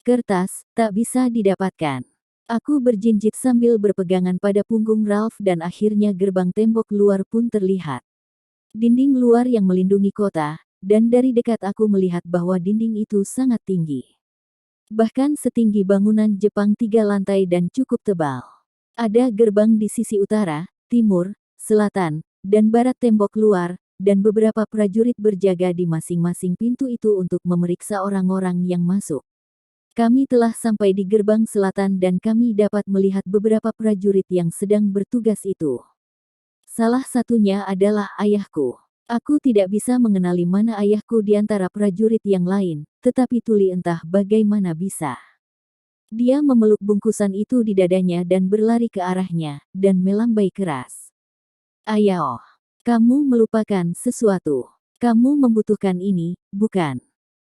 Kertas, tak bisa didapatkan. Aku berjinjit sambil berpegangan pada punggung Ralph dan akhirnya gerbang tembok luar pun terlihat. Dinding luar yang melindungi kota, dan dari dekat aku melihat bahwa dinding itu sangat tinggi. Bahkan setinggi bangunan Jepang 3 lantai dan cukup tebal. Ada gerbang di sisi utara, timur, selatan, dan barat tembok luar, dan beberapa prajurit berjaga di masing-masing pintu itu untuk memeriksa orang-orang yang masuk. Kami telah sampai di gerbang selatan dan kami dapat melihat beberapa prajurit yang sedang bertugas itu. Salah satunya adalah ayahku. Aku tidak bisa mengenali mana ayahku di antara prajurit yang lain, tetapi Tuli entah bagaimana bisa. Dia memeluk bungkusan itu di dadanya dan berlari ke arahnya, dan melambai keras. Ayah, kamu melupakan sesuatu. Kamu membutuhkan ini, bukan?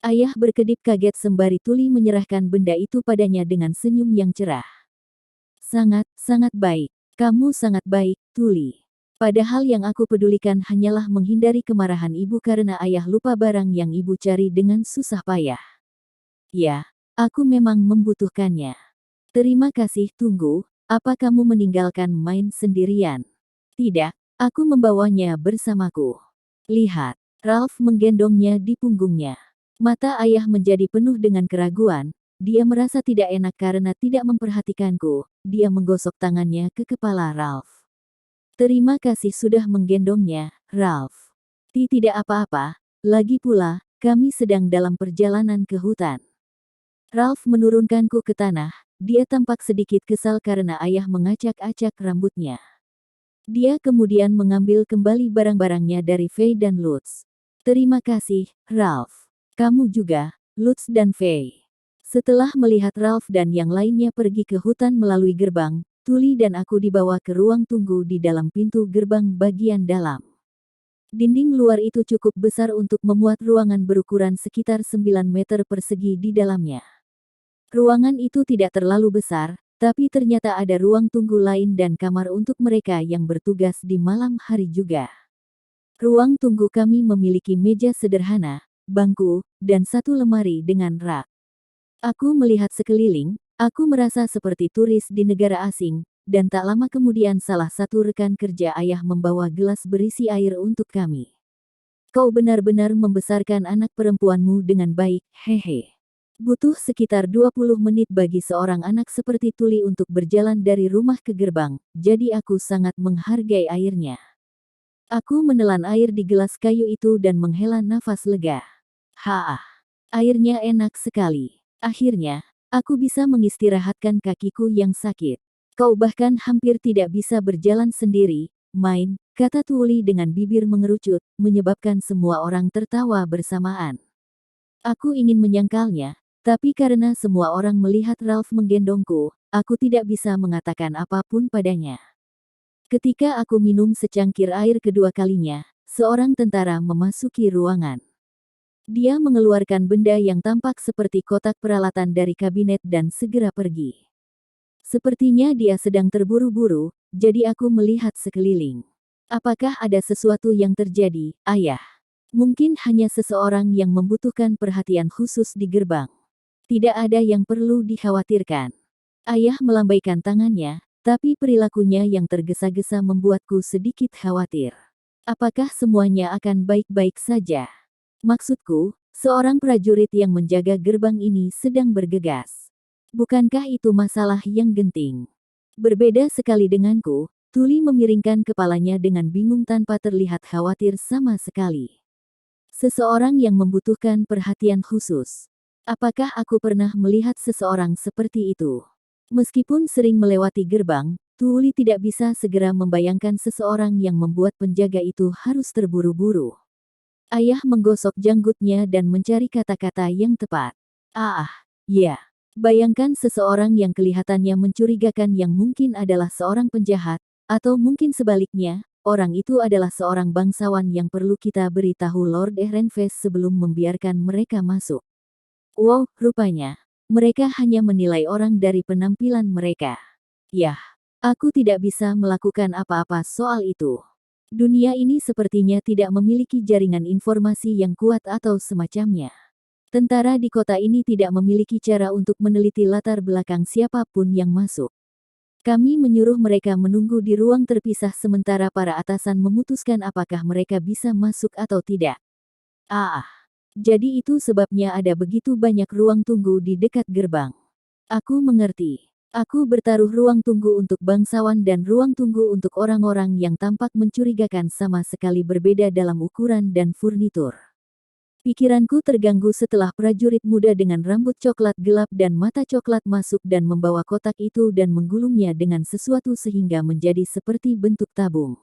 Ayah berkedip kaget sembari Tuli menyerahkan benda itu padanya dengan senyum yang cerah. Sangat baik. Kamu sangat baik, Tuli. Padahal yang aku pedulikan hanyalah menghindari kemarahan ibu karena ayah lupa barang yang ibu cari dengan susah payah. Ya, aku memang membutuhkannya. Terima kasih, tunggu, apa kamu meninggalkan main sendirian? Tidak, aku membawanya bersamaku. Lihat, Ralph menggendongnya di punggungnya. Mata ayah menjadi penuh dengan keraguan, dia merasa tidak enak karena tidak memperhatikanku, dia menggosok tangannya ke kepala Ralph. Terima kasih sudah menggendongnya, Ralph. Tidak apa-apa, lagi pula, kami sedang dalam perjalanan ke hutan. Ralph menurunkanku ke tanah, dia tampak sedikit kesal karena ayah mengacak-acak rambutnya. Dia kemudian mengambil kembali barang-barangnya dari Faye dan Lutz. Terima kasih, Ralph. Kamu juga, Lutz dan Faye. Setelah melihat Ralph dan yang lainnya pergi ke hutan melalui gerbang, Tuli dan aku dibawa ke ruang tunggu di dalam pintu gerbang bagian dalam. Dinding luar itu cukup besar untuk memuat ruangan berukuran sekitar 9 meter persegi di dalamnya. Ruangan itu tidak terlalu besar, tapi ternyata ada ruang tunggu lain dan kamar untuk mereka yang bertugas di malam hari juga. Ruang tunggu kami memiliki meja sederhana, bangku, dan satu lemari dengan rak. Aku melihat sekeliling, aku merasa seperti turis di negara asing, dan tak lama kemudian salah satu rekan kerja ayah membawa gelas berisi air untuk kami. Kau benar-benar membesarkan anak perempuanmu dengan baik, hehe. Butuh sekitar 20 menit bagi seorang anak seperti Tuli untuk berjalan dari rumah ke gerbang, jadi aku sangat menghargai airnya. Aku menelan air di gelas kayu itu dan menghela nafas lega. Airnya enak sekali. Akhirnya, aku bisa mengistirahatkan kakiku yang sakit. Kau bahkan hampir tidak bisa berjalan sendiri, main, kata Tuli dengan bibir mengerucut, menyebabkan semua orang tertawa bersamaan. Aku ingin menyangkalnya, tapi karena semua orang melihat Ralph menggendongku, aku tidak bisa mengatakan apapun padanya. Ketika aku minum secangkir air kedua kalinya, seorang tentara memasuki ruangan. Dia mengeluarkan benda yang tampak seperti kotak peralatan dari kabinet dan segera pergi. Sepertinya dia sedang terburu-buru, jadi aku melihat sekeliling. Apakah ada sesuatu yang terjadi, ayah? Mungkin hanya seseorang yang membutuhkan perhatian khusus di gerbang. Tidak ada yang perlu dikhawatirkan. Ayah melambaikan tangannya, tapi perilakunya yang tergesa-gesa membuatku sedikit khawatir. Apakah semuanya akan baik-baik saja? Maksudku, seorang prajurit yang menjaga gerbang ini sedang bergegas. Bukankah itu masalah yang genting? Berbeda sekali denganku, Tuli memiringkan kepalanya dengan bingung tanpa terlihat khawatir sama sekali. Seseorang yang membutuhkan perhatian khusus. Apakah aku pernah melihat seseorang seperti itu? Meskipun sering melewati gerbang, Tuli tidak bisa segera membayangkan seseorang yang membuat penjaga itu harus terburu-buru. Ayah menggosok janggutnya dan mencari kata-kata yang tepat. Ya. Bayangkan seseorang yang kelihatannya mencurigakan yang mungkin adalah seorang penjahat, atau mungkin sebaliknya, orang itu adalah seorang bangsawan yang perlu kita beritahu Lord Ehrenfest sebelum membiarkan mereka masuk. Wow, rupanya. Mereka hanya menilai orang dari penampilan mereka. Yah, aku tidak bisa melakukan apa-apa soal itu. Dunia ini sepertinya tidak memiliki jaringan informasi yang kuat atau semacamnya. Tentara di kota ini tidak memiliki cara untuk meneliti latar belakang siapapun yang masuk. Kami menyuruh mereka menunggu di ruang terpisah sementara para atasan memutuskan apakah mereka bisa masuk atau tidak. Jadi itu sebabnya ada begitu banyak ruang tunggu di dekat gerbang. Aku mengerti. Aku bertaruh ruang tunggu untuk bangsawan dan ruang tunggu untuk orang-orang yang tampak mencurigakan sama sekali berbeda dalam ukuran dan furnitur. Pikiranku terganggu setelah prajurit muda dengan rambut coklat gelap dan mata coklat masuk dan membawa kotak itu dan menggulungnya dengan sesuatu sehingga menjadi seperti bentuk tabung.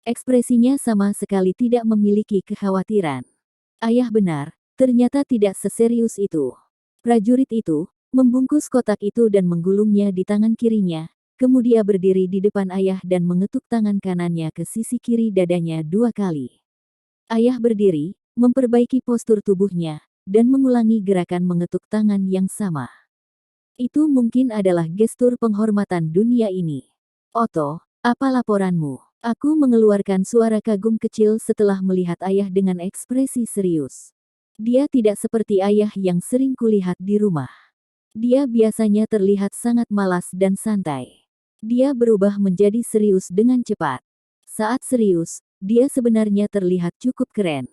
Ekspresinya sama sekali tidak memiliki kekhawatiran. Ayah benar, ternyata tidak seserius itu. Prajurit itu membungkus kotak itu dan menggulungnya di tangan kirinya, kemudian berdiri di depan ayah dan mengetuk tangan kanannya ke sisi kiri dadanya 2 kali. Ayah berdiri, memperbaiki postur tubuhnya, dan mengulangi gerakan mengetuk tangan yang sama. Itu mungkin adalah gestur penghormatan dunia ini. Otto, apa laporanmu? Aku mengeluarkan suara kagum kecil setelah melihat ayah dengan ekspresi serius. Dia tidak seperti ayah yang sering kulihat di rumah. Dia biasanya terlihat sangat malas dan santai. Dia berubah menjadi serius dengan cepat. Saat serius, dia sebenarnya terlihat cukup keren.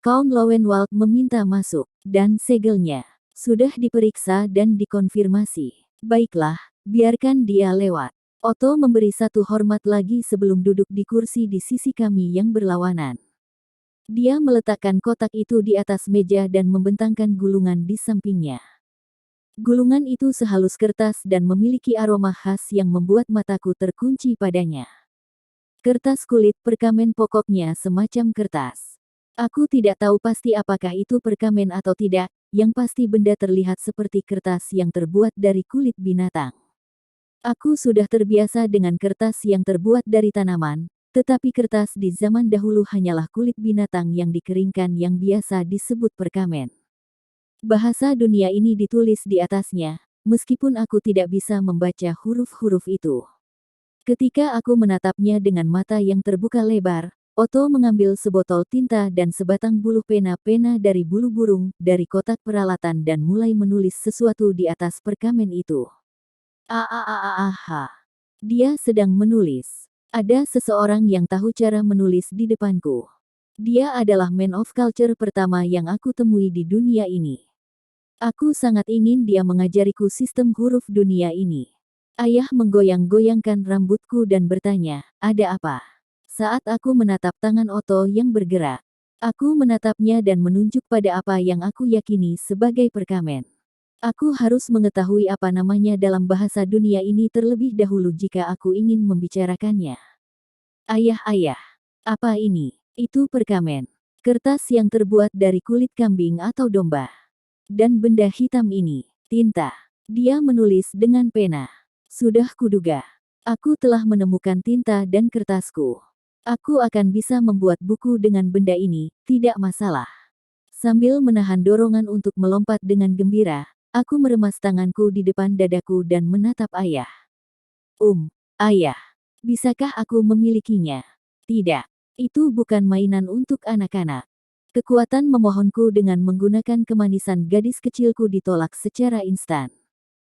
Count Lowenwald meminta masuk, dan segelnya sudah diperiksa dan dikonfirmasi. Baiklah, biarkan dia lewat. Otto memberi satu hormat lagi sebelum duduk di kursi di sisi kami yang berlawanan. Dia meletakkan kotak itu di atas meja dan membentangkan gulungan di sampingnya. Gulungan itu sehalus kertas dan memiliki aroma khas yang membuat mataku terkunci padanya. Kertas kulit perkamen pokoknya semacam kertas. Aku tidak tahu pasti apakah itu perkamen atau tidak, yang pasti benda terlihat seperti kertas yang terbuat dari kulit binatang. Aku sudah terbiasa dengan kertas yang terbuat dari tanaman, tetapi kertas di zaman dahulu hanyalah kulit binatang yang dikeringkan yang biasa disebut perkamen. Bahasa dunia ini ditulis di atasnya, meskipun aku tidak bisa membaca huruf-huruf itu. Ketika aku menatapnya dengan mata yang terbuka lebar, Otto mengambil sebotol tinta dan sebatang buluh pena-pena dari bulu burung dari kotak peralatan dan mulai menulis sesuatu di atas perkamen itu. Dia sedang menulis. Ada seseorang yang tahu cara menulis di depanku. Dia adalah man of culture pertama yang aku temui di dunia ini. Aku sangat ingin dia mengajariku sistem huruf dunia ini. Ayah menggoyang-goyangkan rambutku dan bertanya, ada apa? Saat aku menatap tangan Otto yang bergerak, aku menatapnya dan menunjuk pada apa yang aku yakini sebagai perkamen. Aku harus mengetahui apa namanya dalam bahasa dunia ini terlebih dahulu jika aku ingin membicarakannya. Ayah, apa ini? Itu perkamen. Kertas yang terbuat dari kulit kambing atau domba. Dan benda hitam ini, tinta. Dia menulis dengan pena. Sudah kuduga. Aku telah menemukan tinta dan kertasku. Aku akan bisa membuat buku dengan benda ini, tidak masalah. Sambil menahan dorongan untuk melompat dengan gembira, aku meremas tanganku di depan dadaku dan menatap ayah. Ayah, bisakah aku memilikinya? Tidak, itu bukan mainan untuk anak-anak. Kekuatan memohonku dengan menggunakan kemanisan gadis kecilku ditolak secara instan.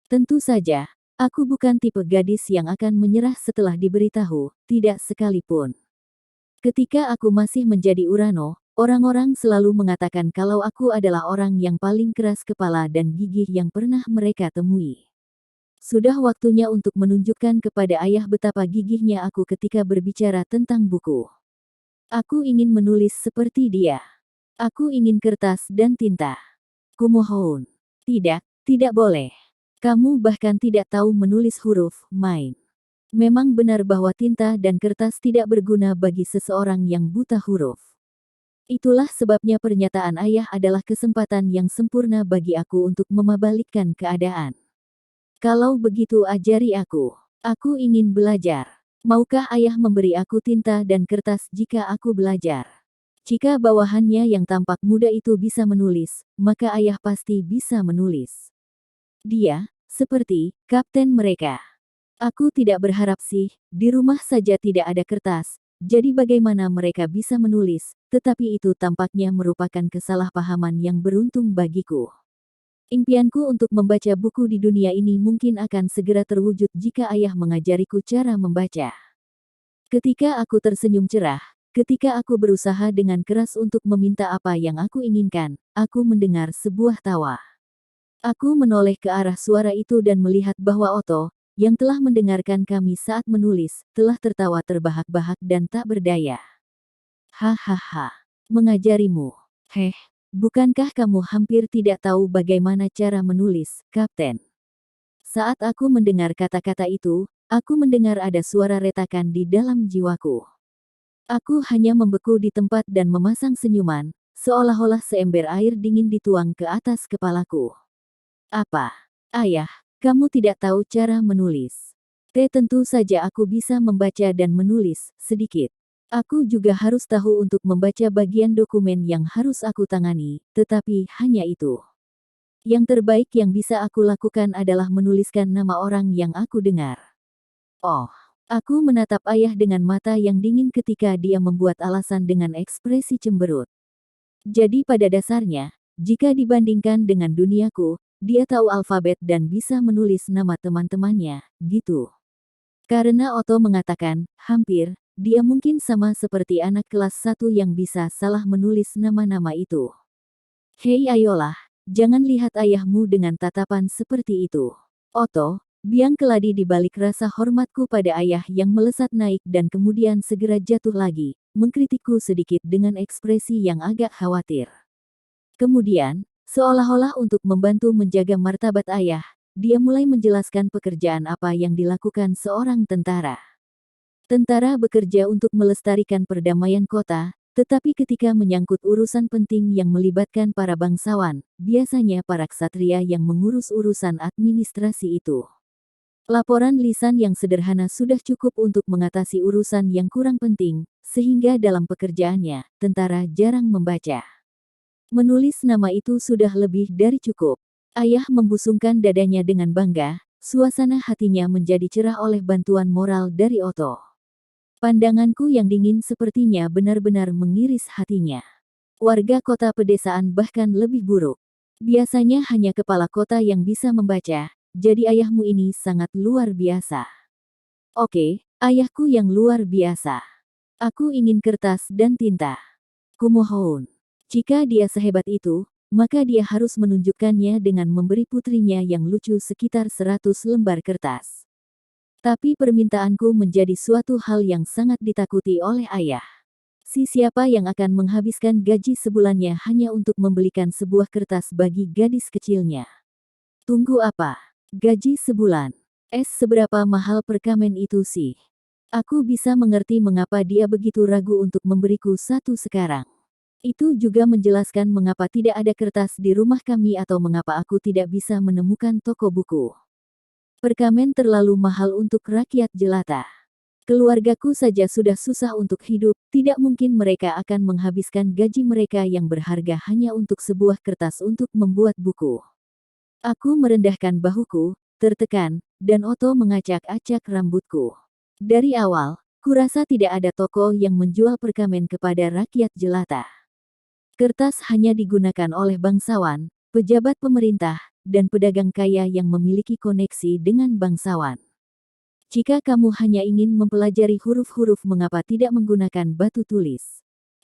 Tentu saja, aku bukan tipe gadis yang akan menyerah setelah diberitahu, tidak sekalipun. Ketika aku masih menjadi Urano, orang-orang selalu mengatakan kalau aku adalah orang yang paling keras kepala dan gigih yang pernah mereka temui. Sudah waktunya untuk menunjukkan kepada ayah betapa gigihnya aku ketika berbicara tentang buku. Aku ingin menulis seperti dia. Aku ingin kertas dan tinta. Kumohon. Tidak boleh. Kamu bahkan tidak tahu menulis huruf, main. Memang benar bahwa tinta dan kertas tidak berguna bagi seseorang yang buta huruf. Itulah sebabnya pernyataan ayah adalah kesempatan yang sempurna bagi aku untuk memabalikkan keadaan. Kalau begitu ajari aku. Aku ingin belajar. Maukah ayah memberi aku tinta dan kertas jika aku belajar? Jika bawahannya yang tampak muda itu bisa menulis, maka ayah pasti bisa menulis. Dia, seperti, kapten mereka. Aku tidak berharap sih, di rumah saja tidak ada kertas, jadi bagaimana mereka bisa menulis, tetapi itu tampaknya merupakan kesalahpahaman yang beruntung bagiku. Impianku untuk membaca buku di dunia ini mungkin akan segera terwujud jika ayah mengajariku cara membaca. Ketika aku tersenyum cerah, ketika aku berusaha dengan keras untuk meminta apa yang aku inginkan, aku mendengar sebuah tawa. Aku menoleh ke arah suara itu dan melihat bahwa Otto, yang telah mendengarkan kami saat menulis, telah tertawa terbahak-bahak dan tak berdaya. Hahaha, mengajarimu. Heh, bukankah kamu hampir tidak tahu bagaimana cara menulis, Kapten? Saat aku mendengar kata-kata itu, aku mendengar ada suara retakan di dalam jiwaku. Aku hanya membeku di tempat dan memasang senyuman, seolah-olah seember air dingin dituang ke atas kepalaku. Apa? Ayah, kamu tidak tahu cara menulis. Tentu saja aku bisa membaca dan menulis, sedikit. Aku juga harus tahu untuk membaca bagian dokumen yang harus aku tangani, tetapi hanya itu. Yang terbaik yang bisa aku lakukan adalah menuliskan nama orang yang aku dengar. Oh, aku menatap ayah dengan mata yang dingin ketika dia membuat alasan dengan ekspresi cemberut. Jadi pada dasarnya, jika dibandingkan dengan duniaku, dia tahu alfabet dan bisa menulis nama teman-temannya, gitu. Karena Otto mengatakan, hampir, dia mungkin sama seperti anak kelas 1 yang bisa salah menulis nama-nama itu. Hei ayolah, jangan lihat ayahmu dengan tatapan seperti itu. Otto, biang keladi di balik rasa hormatku pada ayah yang melesat naik dan kemudian segera jatuh lagi, mengkritikku sedikit dengan ekspresi yang agak khawatir. Kemudian, seolah-olah untuk membantu menjaga martabat ayah, dia mulai menjelaskan pekerjaan apa yang dilakukan seorang tentara. Tentara bekerja untuk melestarikan perdamaian kota, tetapi ketika menyangkut urusan penting yang melibatkan para bangsawan, biasanya para ksatria yang mengurus urusan administrasi itu. Laporan lisan yang sederhana sudah cukup untuk mengatasi urusan yang kurang penting, sehingga dalam pekerjaannya, tentara jarang membaca. Menulis nama itu sudah lebih dari cukup. Ayah membusungkan dadanya dengan bangga, suasana hatinya menjadi cerah oleh bantuan moral dari Otto. Pandanganku yang dingin sepertinya benar-benar mengiris hatinya. Warga kota pedesaan bahkan lebih buruk. Biasanya hanya kepala kota yang bisa membaca, jadi ayahmu ini sangat luar biasa. Oke, ayahku yang luar biasa. Aku ingin kertas dan tinta. Kumohon. Jika dia sehebat itu, maka dia harus menunjukkannya dengan memberi putrinya yang lucu sekitar 100 lembar kertas. Tapi permintaanku menjadi suatu hal yang sangat ditakuti oleh ayah. Siapa yang akan menghabiskan gaji sebulannya hanya untuk membelikan sebuah kertas bagi gadis kecilnya? Tunggu apa? Gaji sebulan. Seberapa mahal perkamen itu sih? Aku bisa mengerti mengapa dia begitu ragu untuk memberiku satu sekarang. Itu juga menjelaskan mengapa tidak ada kertas di rumah kami atau mengapa aku tidak bisa menemukan toko buku. Perkamen terlalu mahal untuk rakyat jelata. Keluargaku saja sudah susah untuk hidup, tidak mungkin mereka akan menghabiskan gaji mereka yang berharga hanya untuk sebuah kertas untuk membuat buku. Aku merendahkan bahuku, tertekan, dan Otto mengacak-acak rambutku. Dari awal, kurasa tidak ada toko yang menjual perkamen kepada rakyat jelata. Kertas hanya digunakan oleh bangsawan, pejabat pemerintah, dan pedagang kaya yang memiliki koneksi dengan bangsawan. Jika kamu hanya ingin mempelajari huruf-huruf mengapa tidak menggunakan batu tulis?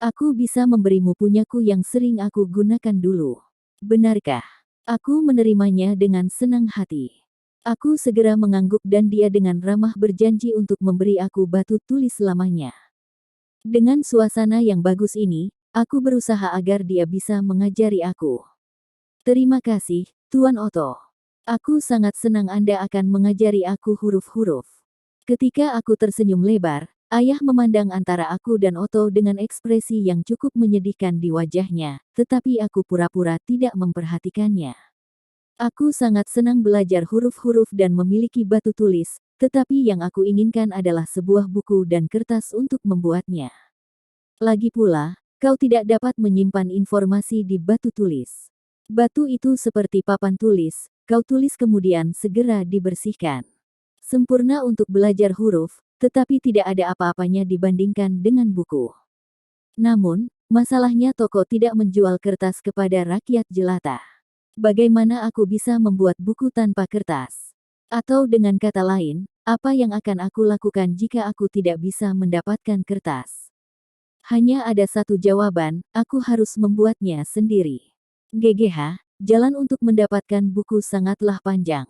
Aku bisa memberimu punyaku yang sering aku gunakan dulu. Benarkah? Aku menerimanya dengan senang hati. Aku segera mengangguk dan dia dengan ramah berjanji untuk memberi aku batu tulis selamanya. Dengan suasana yang bagus ini, aku berusaha agar dia bisa mengajari aku. Terima kasih, Tuan Otto. Aku sangat senang Anda akan mengajari aku huruf-huruf. Ketika aku tersenyum lebar, ayah memandang antara aku dan Otto dengan ekspresi yang cukup menyedihkan di wajahnya, tetapi aku pura-pura tidak memperhatikannya. Aku sangat senang belajar huruf-huruf dan memiliki batu tulis, tetapi yang aku inginkan adalah sebuah buku dan kertas untuk membuatnya. Lagi pula, kau tidak dapat menyimpan informasi di batu tulis. Batu itu seperti papan tulis, kau tulis kemudian segera dibersihkan. Sempurna untuk belajar huruf, tetapi tidak ada apa-apanya dibandingkan dengan buku. Namun, Masalahnya toko tidak menjual kertas kepada rakyat jelata. Bagaimana aku bisa membuat buku tanpa kertas? Atau dengan kata lain, apa yang akan aku lakukan jika aku tidak bisa mendapatkan kertas? Hanya ada satu jawaban, aku harus membuatnya sendiri. GGH, jalan untuk mendapatkan buku sangatlah panjang.